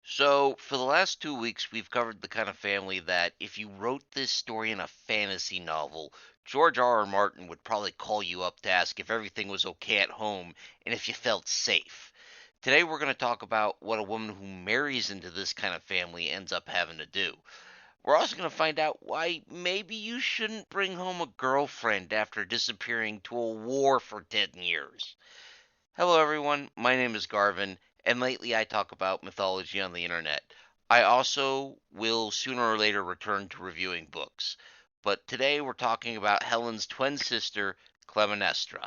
So, for the last 2 weeks, we've covered the kind of family that if you wrote this story in a fantasy novel, George R. R. Martin would probably call you up to ask if everything was okay at home and if you felt safe. Today, we're going to talk about what a woman who marries into this kind of family ends up having to do. We're also going to find out why maybe you shouldn't bring home a girlfriend after disappearing to a war for 10 years. Hello, everyone. My name is Garvin, and lately I talk about mythology on the internet. I also will sooner or later return to reviewing books, but today we're talking about Helen's twin sister, Clytemnestra.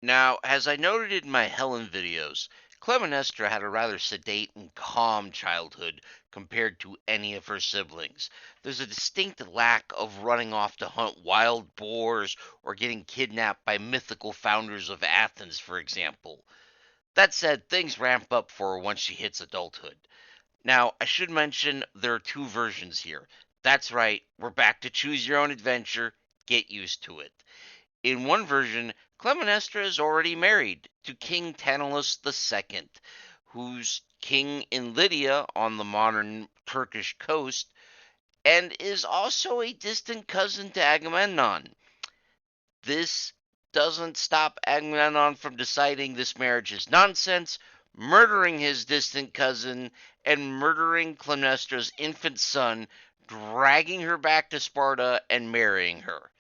Now, as I noted in my Helen videos, Clytemnestra had a rather sedate and calm childhood compared to any of her siblings. There's a distinct lack of running off to hunt wild boars or getting kidnapped by mythical founders of Athens, for example. That said, things ramp up for her once she hits adulthood. Now, I should mention there are two versions here. That's right, we're back to choose your own adventure. Get used to it. In one version, Clytemnestra is already married to King Tantalus II, who's king in Lydia on the modern Turkish coast, and is also a distant cousin to Agamemnon. This doesn't stop Agamemnon from deciding this marriage is nonsense, murdering his distant cousin, and murdering Clytemnestra's infant son, dragging her back to Sparta and marrying her.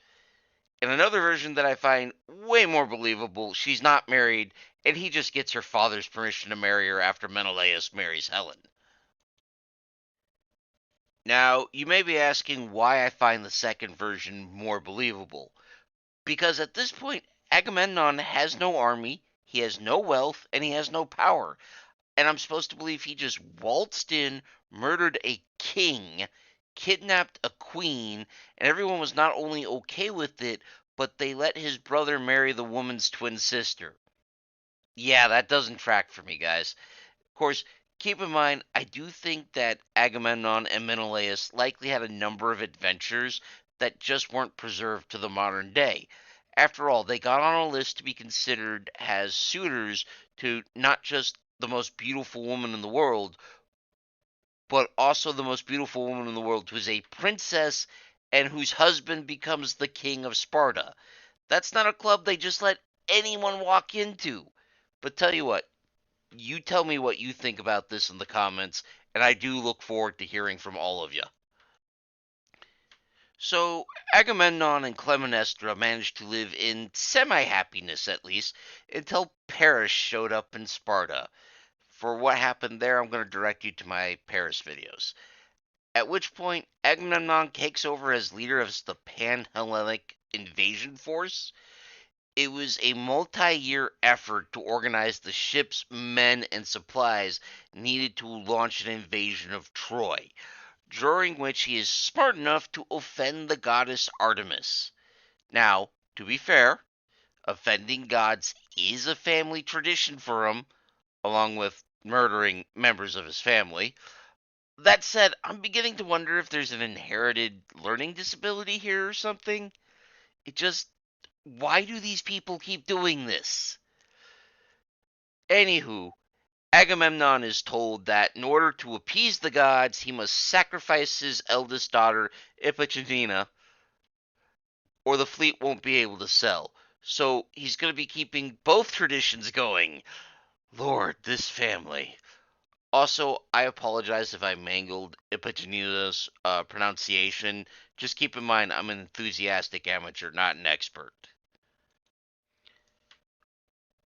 In another version that I find way more believable, she's not married, and he just gets her father's permission to marry her after Menelaus marries Helen. Now, you may be asking why I find the second version more believable. Because at this point, Agamemnon has no army, he has no wealth, and he has no power. And I'm supposed to believe he just waltzed in, murdered a king, kidnapped a queen, and everyone was not only okay with it, but they let his brother marry the woman's twin sister. Yeah, that doesn't track for me, guys. Of course, keep in mind, I do think that Agamemnon and Menelaus likely had a number of adventures that just weren't preserved to the modern day. After all, they got on a list to be considered as suitors to not just the most beautiful woman in the world, but also the most beautiful woman in the world who's a princess and whose husband becomes the king of Sparta. That's not a club they just let anyone walk into. But tell you what, you tell me what you think about this in the comments, and I do look forward to hearing from all of you. So, Agamemnon and Clytemnestra managed to live in semi happiness, at least, until Paris showed up in Sparta. For what happened there, I'm going to direct you to my Paris videos. At which point, Agamemnon takes over as leader of the Pan Hellenic invasion force. It was a multi-year effort to organize the ships, men, and supplies needed to launch an invasion of Troy, during which he is smart enough to offend the goddess Artemis. Now, to be fair, offending gods is a family tradition for him, along with murdering members of his family. That said, I'm beginning to wonder if there's an inherited learning disability here or something. It just, why do these people keep doing this? Anywho, Agamemnon is told that in order to appease the gods, he must sacrifice his eldest daughter, Iphigenia, or the fleet won't be able to sail. So he's going to be keeping both traditions going. Lord, this family. Also, I apologize if I mangled Iphigenia's pronunciation. Just keep in mind, I'm an enthusiastic amateur, not an expert.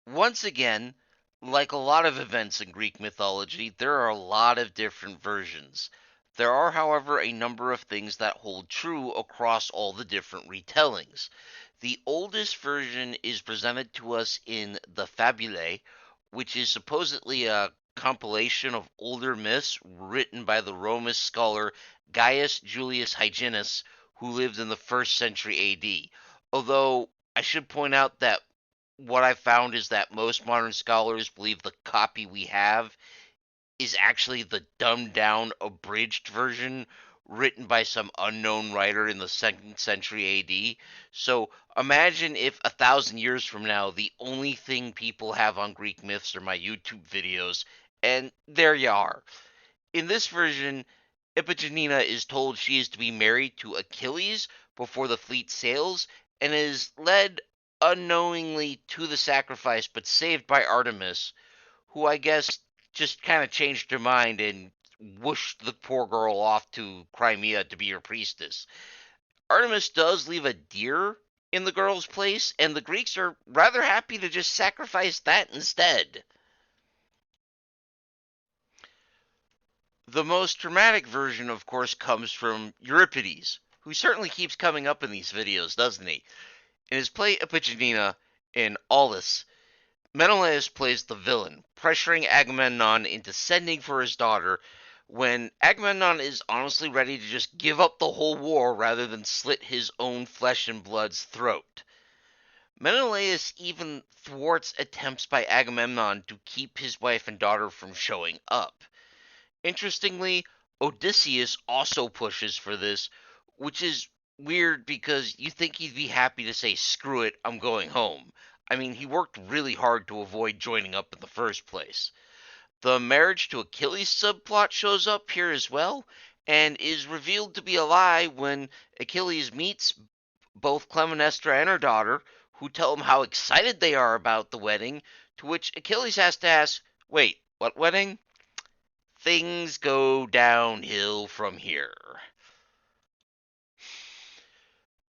Once again, like a lot of events in Greek mythology, there are a lot of different versions. There are, however, a number of things that hold true across all the different retellings. The oldest version is presented to us in the Fabulae, which is supposedly a compilation of older myths written by the Roman scholar Gaius Julius Hyginus, who lived in the 1st century AD. Although I should point out that what I found is that most modern scholars believe the copy we have is actually the dumbed down, abridged version, written by some unknown writer in the 2nd century AD. So imagine if 1,000 years from now, the only thing people have on Greek myths are my YouTube videos, and there you are. In this version, Iphigenia is told she is to be married to Achilles before the fleet sails and is led unknowingly to the sacrifice but saved by Artemis, who I guess just kind of changed her mind and whooshed the poor girl off to Crimea to be her priestess. Artemis does leave a deer in the girl's place, and the Greeks are rather happy to just sacrifice that instead. The most dramatic version, of course, comes from Euripides, who certainly keeps coming up in these videos, doesn't he? In his play Iphigenia in Aulis, Menelaus plays the villain, pressuring Agamemnon into sending for his daughter when Agamemnon is honestly ready to just give up the whole war rather than slit his own flesh and blood's throat. Menelaus even thwarts attempts by Agamemnon to keep his wife and daughter from showing up. Interestingly, Odysseus also pushes for this, which is weird because you think he'd be happy to say, screw it, I'm going home. I mean, he worked really hard to avoid joining up in the first place. The marriage to Achilles subplot shows up here as well, and is revealed to be a lie when Achilles meets both Clytemnestra and her daughter, who tell him how excited they are about the wedding, to which Achilles has to ask, wait, what wedding? Things go downhill from here.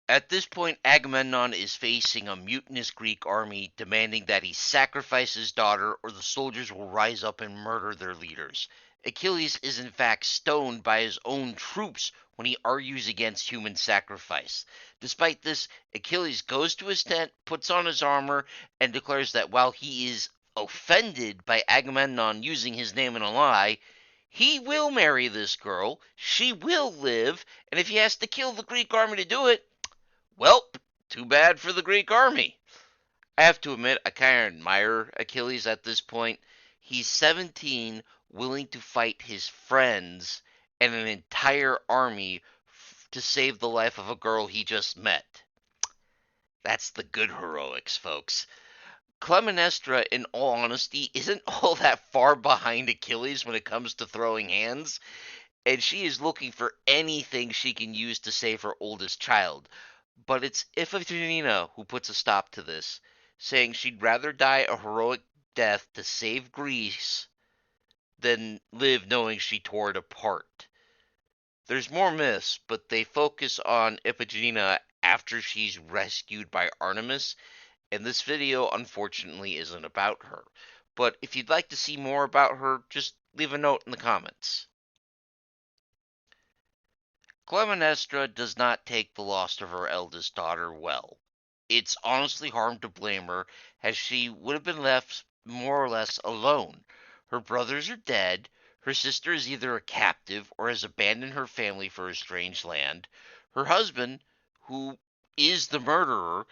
At this point, Agamemnon is facing a mutinous Greek army demanding that he sacrifice his daughter or the soldiers will rise up and murder their leaders. Achilles is in fact stoned by his own troops when he argues against human sacrifice. Despite this, Achilles goes to his tent, puts on his armor, and declares that while he is offended by Agamemnon using his name in a lie, he will marry this girl, she will live, and if he has to kill the Greek army to do it, well, too bad for the Greek army. I have to admit, I kind of admire Achilles at this point. He's 17, willing to fight his friends and an entire army to save the life of a girl he just met. That's the good heroics, folks. Clytemnestra, in all honesty, isn't all that far behind Achilles when it comes to throwing hands, and she is looking for anything she can use to save her oldest child. But it's Iphigenia who puts a stop to this, saying she'd rather die a heroic death to save Greece than live knowing she tore it apart. There's more myths, but they focus on Iphigenia after she's rescued by Artemis, and this video unfortunately isn't about her. But if you'd like to see more about her, just leave a note in the comments. Clytemnestra does not take the loss of her eldest daughter well. It's honestly hard to blame her, as she would have been left more or less alone. Her brothers are dead, her sister is either a captive or has abandoned her family for a strange land. Her husband, who is the murderer,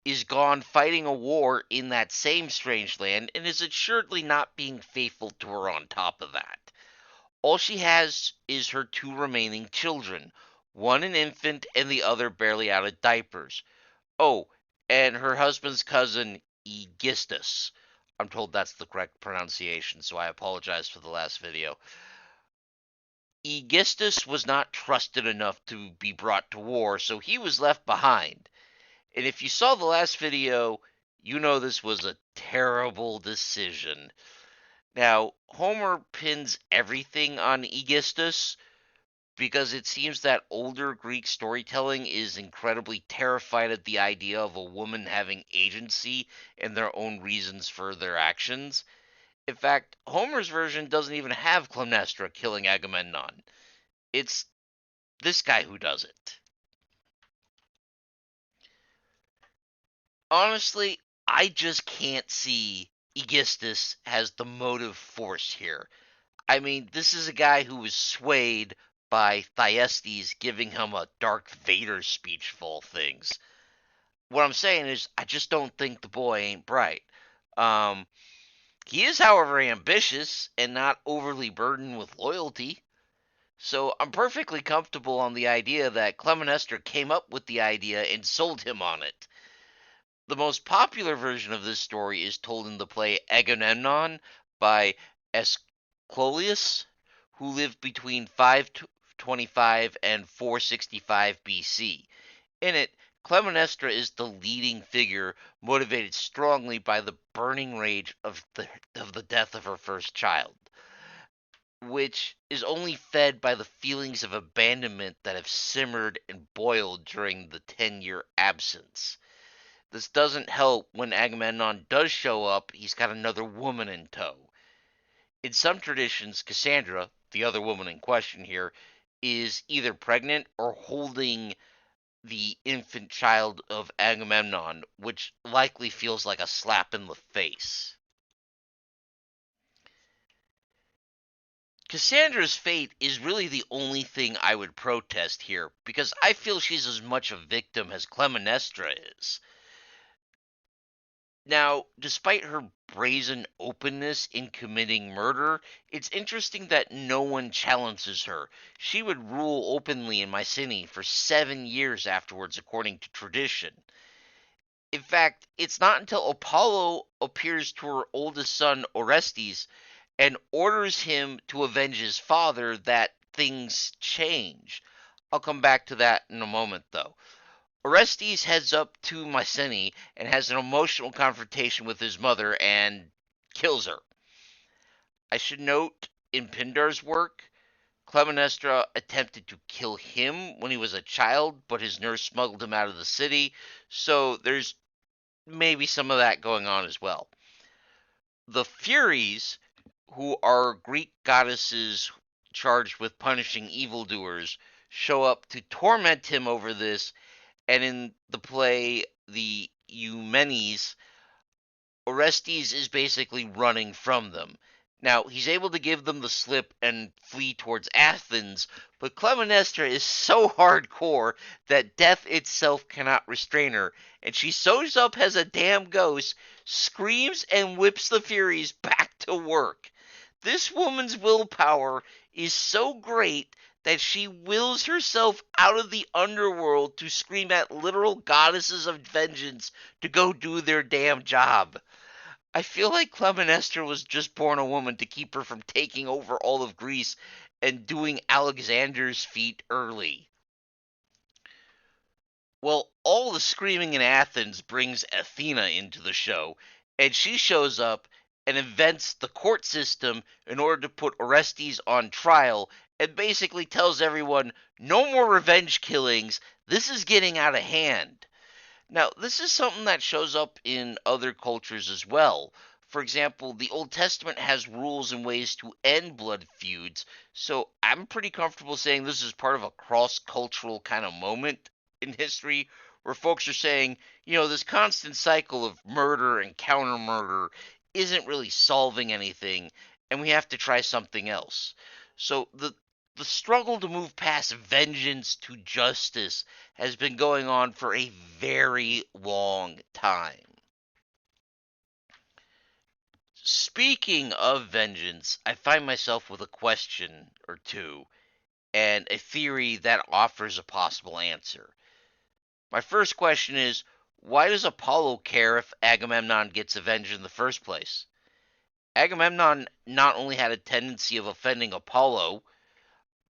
is gone fighting a war in that same strange land and is assuredly not being faithful to her on top of that. All she has is her two remaining children, one an infant and the other barely out of diapers. Oh, and her husband's cousin, Aegisthus. I'm told that's the correct pronunciation, so I apologize for the last video. Aegisthus was not trusted enough to be brought to war, so he was left behind. And if you saw the last video, you know this was a terrible decision. Now, Homer pins everything on Aegisthus because it seems that older Greek storytelling is incredibly terrified at the idea of a woman having agency and their own reasons for their actions. In fact, Homer's version doesn't even have Clytemnestra killing Agamemnon. It's this guy who does it. Honestly, I just can't see Aegisthus has the motive force here. I mean, this is a guy who was swayed by Thyestes giving him a Darth Vader speech of all things. What I'm saying is, I just don't think the boy ain't bright. Um, he is, however, ambitious and not overly burdened with loyalty. So I'm perfectly comfortable on the idea that Clytemnestra came up with the idea and sold him on it. The most popular version of this story is told in the play Agamemnon by Aeschylus, who lived between 525 and 465 BC. In it, Clytemnestra is the leading figure, motivated strongly by the burning rage of the death of her first child, which is only fed by the feelings of abandonment that have simmered and boiled during the 10-year absence. This doesn't help when Agamemnon does show up, he's got another woman in tow. In some traditions, Cassandra, the other woman in question here, is either pregnant or holding the infant child of Agamemnon, which likely feels like a slap in the face. Cassandra's fate is really the only thing I would protest here, because I feel she's as much a victim as Clytemnestra is. Now, despite her brazen openness in committing murder, it's interesting that no one challenges her. She would rule openly in Mycenae for 7 years afterwards, according to tradition. In fact, it's not until Apollo appears to her oldest son, Orestes, and orders him to avenge his father that things change. I'll come back to that in a moment, though. Orestes heads up to Mycenae and has an emotional confrontation with his mother and kills her. I should note, in Pindar's work, Clytemnestra attempted to kill him when he was a child, but his nurse smuggled him out of the city, so there's maybe some of that going on as well. The Furies, who are Greek goddesses charged with punishing evildoers, show up to torment him over this, and in the play The Eumenes, Orestes is basically running from them. Now, he's able to give them the slip and flee towards Athens, but Clytemnestra is so hardcore that death itself cannot restrain her, and she shows up as a damn ghost, screams, and whips the Furies back to work. This woman's willpower is so great that she wills herself out of the underworld to scream at literal goddesses of vengeance to go do their damn job. I feel like Clytemnestra was just born a woman to keep her from taking over all of Greece and doing Alexander's feat early. Well, all the screaming in Athens brings Athena into the show, and she shows up and invents the court system in order to put Orestes on trial and basically tells everyone, no more revenge killings, this is getting out of hand. Now, this is something that shows up in other cultures as well. For example, the Old Testament has rules and ways to end blood feuds, so I'm pretty comfortable saying this is part of a cross cultural kind of moment in history where folks are saying, this constant cycle of murder and counter murder isn't really solving anything, and we have to try something else. So the struggle to move past vengeance to justice has been going on for a very long time. Speaking of vengeance, I find myself with a question or two and a theory that offers a possible answer. My first question is, why does Apollo care if Agamemnon gets avenged in the first place? Agamemnon not only had a tendency of offending Apollo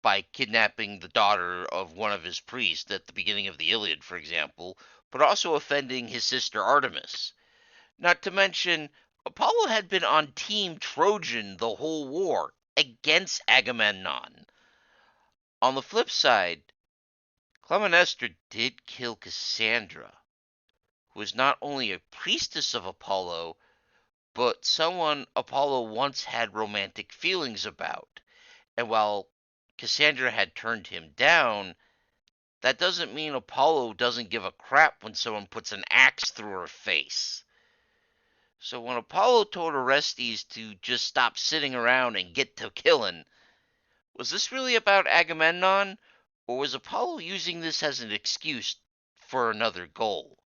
by kidnapping the daughter of one of his priests at the beginning of the Iliad, for example, but also offending his sister Artemis. Not to mention, Apollo had been on Team Trojan the whole war against Agamemnon. On the flip side, Clytemnestra did kill Cassandra, who was not only a priestess of Apollo, but someone Apollo once had romantic feelings about. And while Cassandra had turned him down, that doesn't mean Apollo doesn't give a crap when someone puts an axe through her face. So when Apollo told Orestes to just stop sitting around and get to killing, was this really about Agamemnon, or was Apollo using this as an excuse for another goal?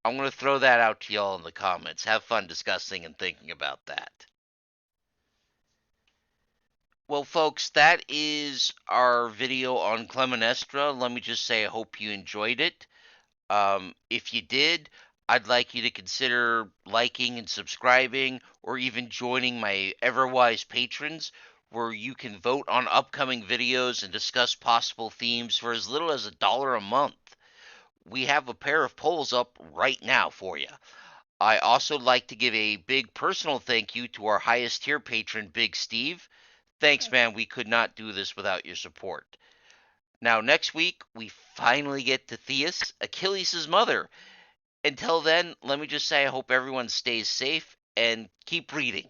I'm going to throw that out to y'all in the comments. Have fun discussing and thinking about that. Well, Well, folks, that is our video on Clytemnestra. Let me just say, I hope you enjoyed it. If you did, I'd like you to consider liking and subscribing, or even joining my Everwise patrons, where you can vote on upcoming videos and discuss possible themes for as little as $1 a month. We have a pair of polls up right now for you. I also like to give a big personal thank you to our highest tier patron, Big Steve. Thanks, man. We could not do this without your support. Now, next week, we finally get to Theus, Achilles' mother. Until then, let me just say I hope everyone stays safe and keep reading.